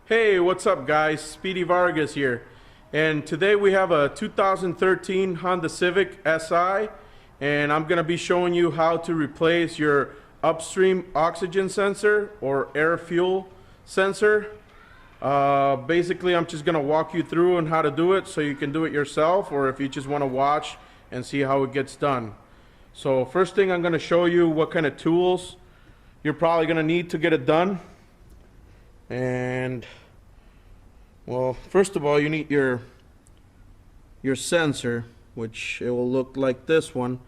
Hey, what's up guys? Speedy Vargas here. And today we have a 2013 Honda Civic Si, and I'm going to be showing you how to replace your upstream oxygen sensor or air fuel sensor. Basically, I'm just going to walk you through on how to do it so you can do it yourself, or if you just want to watch and see how it gets done. So first thing, I'm going to show you what kind of tools you're probably going to need to get it done. And well, first of all, you need your sensor, which it will look like this one.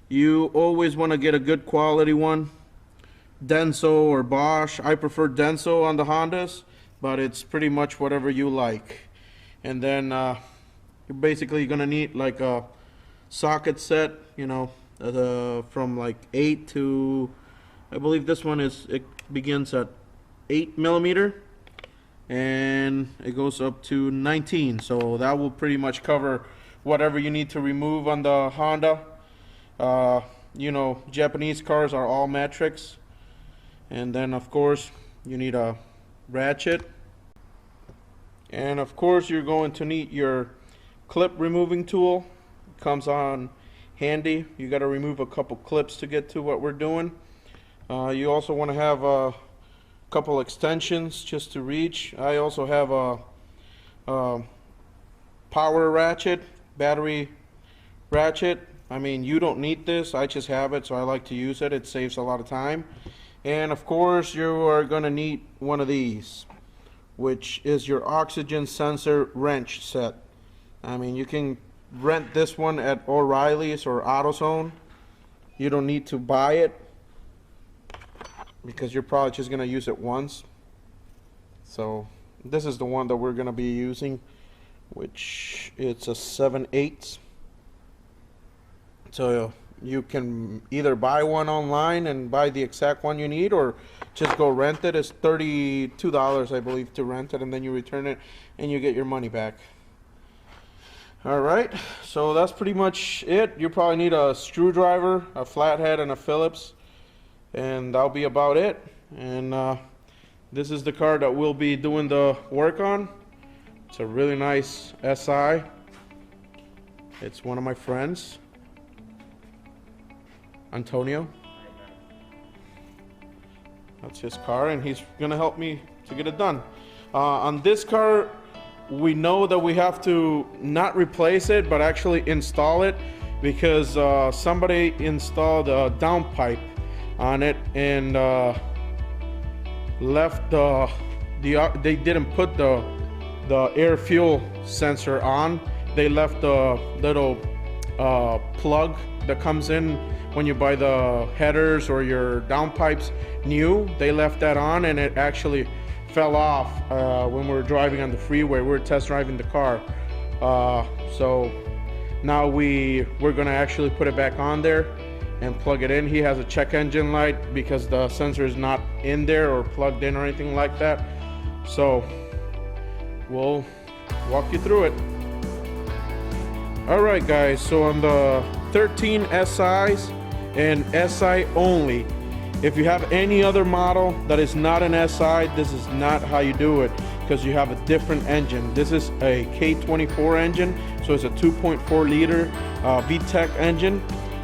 You always want to get a good quality one, Denso or Bosch. I prefer Denso on the Hondas, but it's pretty much whatever you like. And then you're basically gonna need like a socket set, you know, from like 8 to, I believe this one it begins at 8mm and it goes up to 19, so that will pretty much cover whatever you need to remove on the Honda. You know, Japanese cars are all metrics. And then of course you need a ratchet, and of course you're going to need your clip removing tool. It comes on handy. You got to remove a couple clips to get to what we're doing. You also want to have a couple extensions just to reach. I also have a power ratchet, battery ratchet. I mean, you don't need this, I just have it, so I like to use it. It saves a lot of time. And of course you are going to need one of these, which is your oxygen sensor wrench set. I mean, you can rent this one at O'Reilly's or AutoZone. You don't need to buy it because you're probably just going to use it once. So this is the one that we're going to be using, which it's a 7/8. So you can either buy one online and buy the exact one you need, or just go rent it. It's $32, I believe, to rent it, and then you return it and you get your money back. Alright, so that's pretty much it. You probably need a screwdriver, a flathead, and a Phillips, and that'll be about it. And this is the car that we'll be doing the work on. It's a really nice SI. It's one of my friends, Antonio. That's his car, and he's gonna help me to get it done. On this car, we know that we have to not replace it, but actually install it, because somebody installed a downpipe on it and left they didn't put the air fuel sensor on. They left the little plug that comes in when you buy the headers or your downpipes new. They left that on, and it actually fell off when we were driving on the freeway. We were test driving the car. So now we're gonna actually put it back on there and plug it in. He has a check engine light because the sensor is not in there or plugged in or anything like that. So we'll walk you through it. Alright guys, so on the 13 SIs and SI only, if you have any other model that is not an SI, this is not how you do it, because you have a different engine. This is a K24 engine, so it's a 2.4 liter VTEC engine,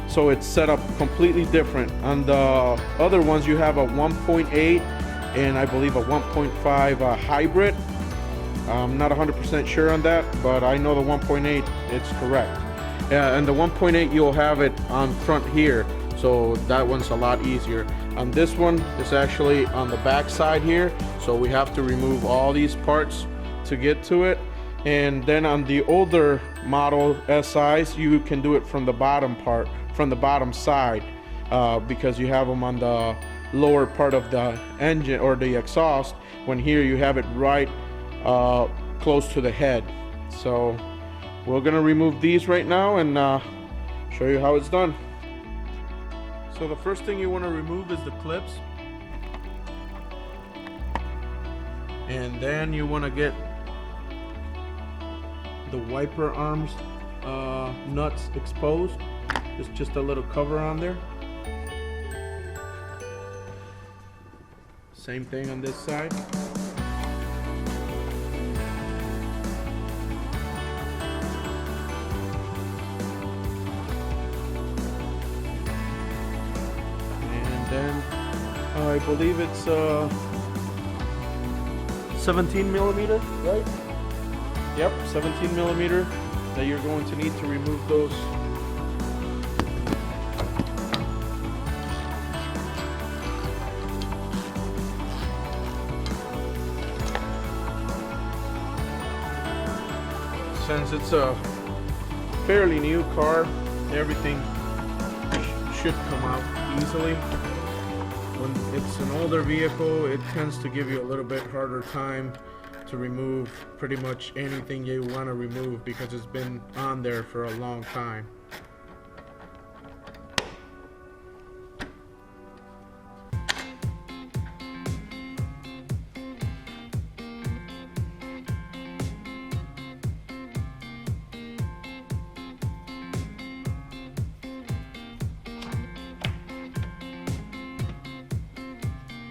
so it's set up completely different. On the other ones you have a 1.8 and I believe a 1.5 hybrid. I'm not 100% sure on that, but I know the 1.8, it's correct. And the 1.8, you'll have it on front here, so that one's a lot easier. On this one, it's actually on the back side here, so we have to remove all these parts to get to it. And then on the older model SIs, you can do it from the bottom part, from the bottom side, because you have them on the lower part of the engine or the exhaust, when here you have it right close to the head. So we're gonna remove these right now and show you how it's done. So the first thing you want to remove is the clips, and then you want to get the wiper arms nuts exposed. There's just a little cover on there. Same thing on this side. then I believe it's 17 millimeter, right? Yep, 17 millimeter that you're going to need to remove those. Since it's a fairly new car, everything should come out easily. When it's an older vehicle, it tends to give you a little bit harder time to remove pretty much anything you want to remove because it's been on there for a long time.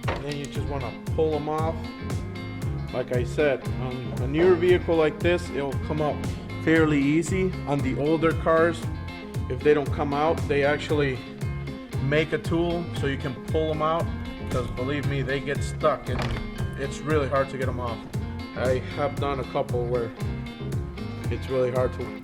And then you just want to pull them off. Like I said, on a newer vehicle like this, it'll come out fairly easy. On the older cars, if they don't come out, they actually make a tool so you can pull them out, because believe me, they get stuck and it's really hard to get them off. I have done a couple where it's really hard to.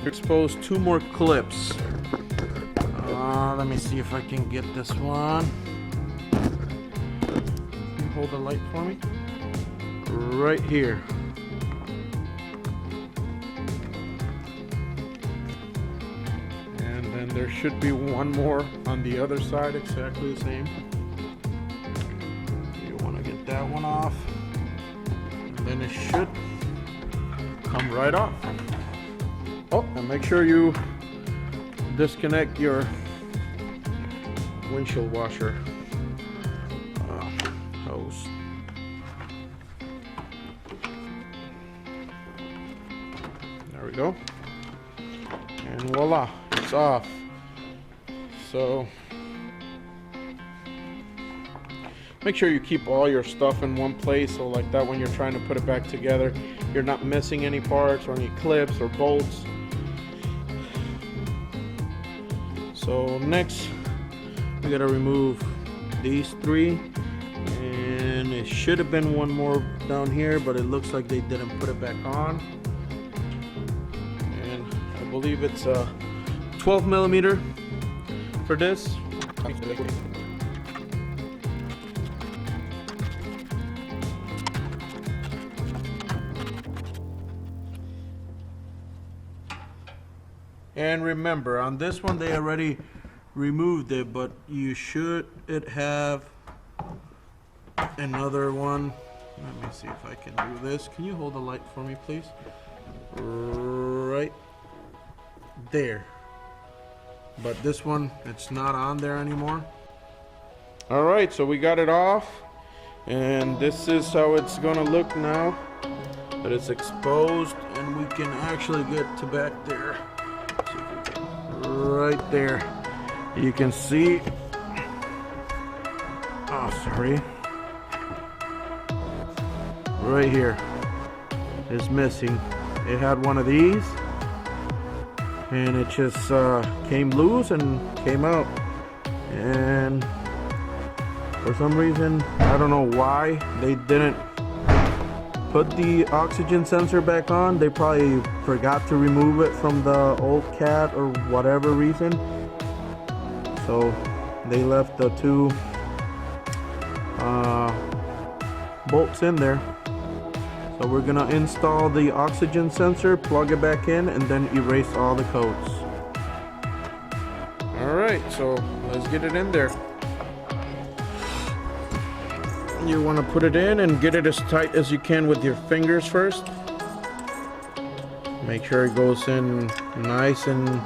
Expose two more clips. Let me see if I can get this one. Can you hold the light for me? Right here. And then there should be one more on the other side, exactly the same. You want to get that one off. And then it should come right off. Oh, and make sure you disconnect your windshield washer hose. There we go. And voila, it's off. So make sure you keep all your stuff in one place, so like that when you're trying to put it back together, you're not missing any parts or any clips or bolts. So next, we gotta remove these three, and it should have been one more down here, but it looks like they didn't put it back on. And I believe it's a 12 millimeter for this. And remember, on this one they already removed it, but you should have another one. Let me see if I can do this. Can you hold the light for me, please? Right there. But this one, it's not on there anymore. All right, so we got it off, and this is how it's gonna look now that it's exposed, and we can actually get to back there. Right there, you can see, oh sorry, right here is missing. It had one of these and it just came loose and came out, and for some reason, I don't know why they didn't put the oxygen sensor back on. They probably forgot to remove it from the old cat or whatever reason. So they left the two bolts in there. So we're gonna install the oxygen sensor, plug it back in, and then erase all the codes. All right, so let's get it in there. You want to put it in and get it as tight as you can with your fingers first. Make sure it goes in nice and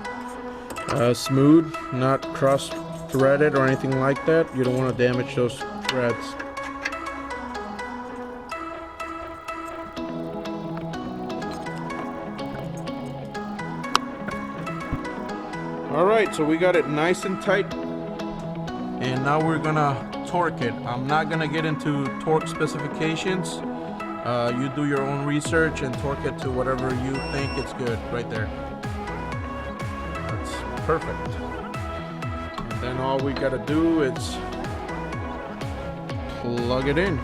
smooth, not cross-threaded or anything like that. You don't want to damage those threads. All right, so we got it nice and tight, and now we're gonna torque it. I'm not gonna get into torque specifications You do your own research and torque it to whatever you think it's good right there. That's perfect. And then all we gotta do is plug it in.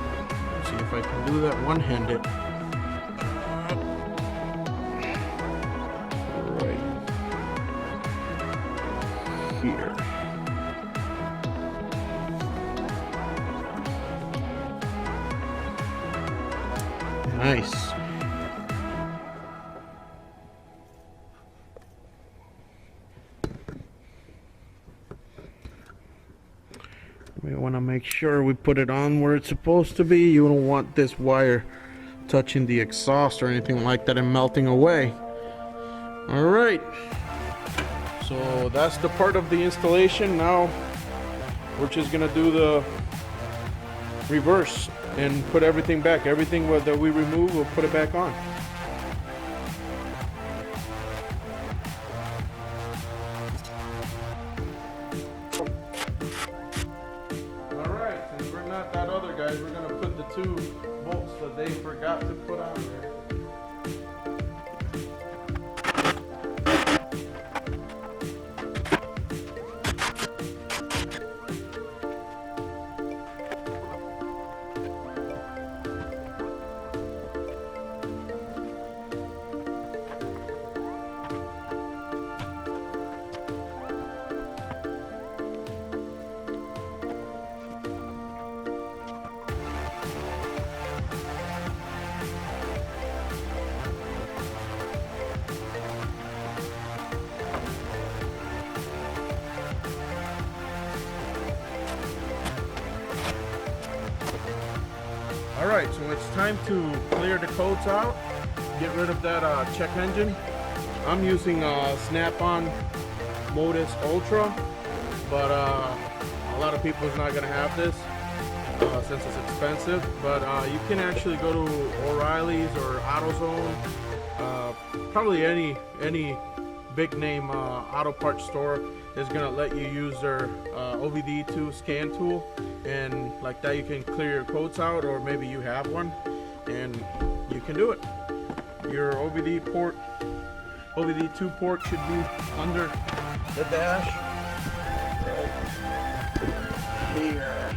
See if I can do that one-handed. Right here. Nice. We want to make sure we put it on where it's supposed to be. You don't want this wire touching the exhaust or anything like that and melting away. All right. So that's the part of the installation. Now we're just gonna do the reverse and put everything back. Everything that we remove, we'll put it back on. Alright, since we're not that other guys, we're gonna put the 2 bolts that they forgot to put on there. Alright, so it's time to clear the codes out, get rid of that check engine. I'm using Snap-on Modus Ultra, but a lot of people is not going to have this since it's expensive. But you can actually go to O'Reilly's or AutoZone, probably any big name auto parts store is going to let you use their OBD2 scan tool, and like that you can clear your codes out, or maybe you have one and you can do it. Your OBD2 port should be under the dash right here.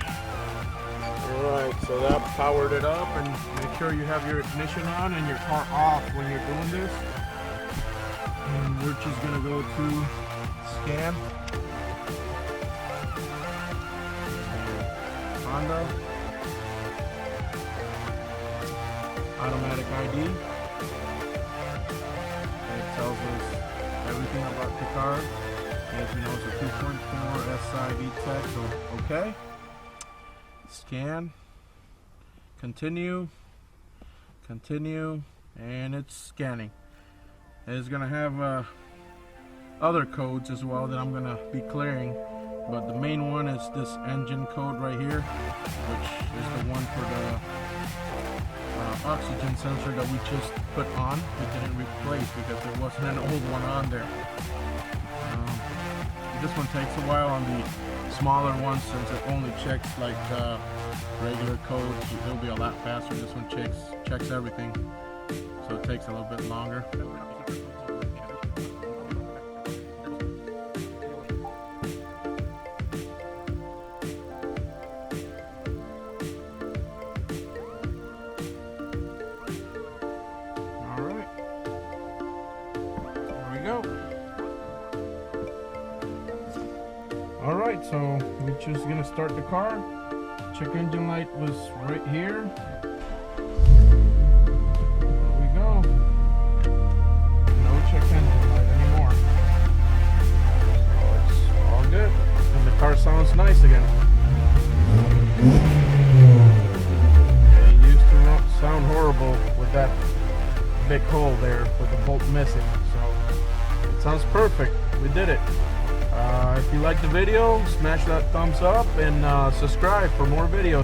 Alright, so that powered it up, and make sure you have your ignition on and your car off when you're doing this. And we're just gonna go to scan. Honda. Automatic ID. It tells us everything about the car. As you know, it's a 2.4 SI VTEC, so okay. Scan. Continue. Continue. And it's scanning. It's gonna have other codes as well that I'm gonna be clearing, but the main one is this engine code right here, which is the one for the oxygen sensor that we just put on. We didn't replace because there wasn't an old one on there. This one takes a while on the smaller ones, since it only checks like regular codes. It'll be a lot faster. This one checks everything, so it takes a little bit longer. Alright, so we're just gonna start the car. Check engine light was right here. There we go. No check engine light anymore. So it's all good. And the car sounds nice again. It used to sound horrible with that big hole there with the bolt missing. So it sounds perfect. We did it. If you like the video, smash that thumbs up and subscribe for more videos.